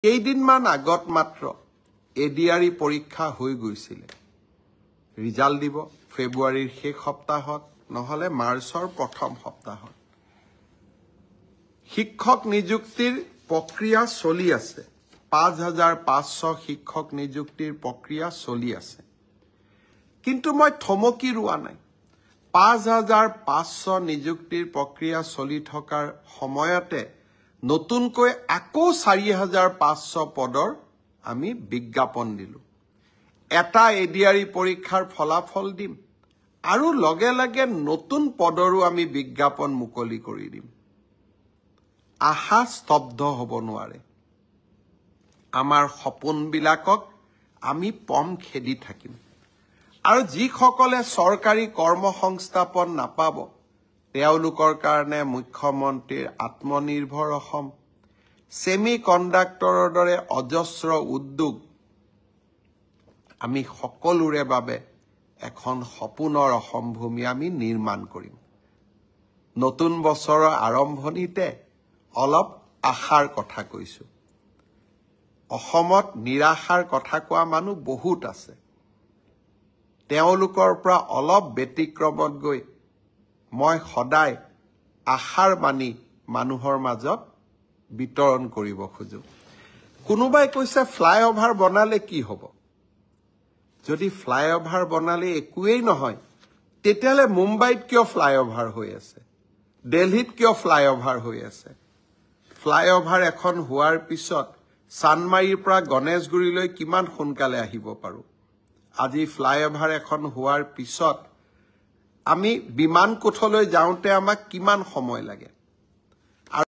কেইদিনমান আগত মাত্ৰ এডিআৰই পৰীক্ষা হৈ গৈছিল ৰিজাল্ট দিব ফেব্ৰুৱাৰীৰ শেষ সপ্তাহত নহলে মাৰ্চৰ প্ৰথম সপ্তাহত শিক্ষক নিযুক্তিৰ প্ৰক্ৰিয়া চলি আছে 5500 শিক্ষক নিযুক্তিৰ প্ৰক্ৰিয়া চলি আছে কিন্তু মই থমকি ৰোৱা নাই 5500 নিযুক্তিৰ প্ৰক্ৰিয়া চলি থকাৰ সময়তে নতুনকৈ আকৌ 4500 পদৰ আমি বিজ্ঞাপন দিলো এটা এডিআৰই পৰীক্ষাৰ ফলাফল দিম আৰু লগে লগে নতুন পদৰো আমি বিজ্ঞাপন মুকলি কৰি দিম আশা স্তব্ধ হ'ব নোৱাৰে আমাৰ সপোনবিলাকক আমি পম খেদি থাকিম আৰু যিসকলে চৰকাৰী কৰ্মসংস্থাপন নাপাব তেওঁলোকৰ কাৰণে মুখ্যমন্ত্ৰীৰ আত্মনিৰ্ভৰ অসম সেমি কণ্ডাক্টৰৰ দৰে অজস্ৰ উদ্যোগ আমি সকলোৰে বাবে এখন সপোনৰ অসম ভূমি আমি নিৰ্মাণ কৰিম নতুন বছৰৰ আৰম্ভণিতে অলপ আশাৰ কথা কৈছো অসমত নিৰাশাৰ কথা কোৱা মানুহ বহুত আছে তেওঁলোকৰ পৰা অলপ ব্যতিক্ৰমত গৈ মই সদায় আশাৰ বাণী মানুহৰ মাজত বিতৰণ কৰিব খোজো কোনোবাই কৈছে ফ্লাইঅভাৰ বনালে কি হ'ব যদি ফ্লাইঅভাৰ বনালে একোৱেই নহয় তেতিয়ালে মুম্বাইত কিয় ফ্লাইঅভাৰ হৈ আছে দিল্লীত কিয় ফ্লাইঅভাৰ হৈ আছে ফ্লাইঅভাৰ এখন হোৱাৰ পিছত সানমাৰীৰ পৰা গণেশগুৰিলৈ কিমান সোনকালে আহিব পাৰো আজি ফ্লাইঅভাৰ এখন হোৱাৰ পিছত আমি বিমান কোঠলৈ যাওঁতে আমাক কিমান সময় লাগে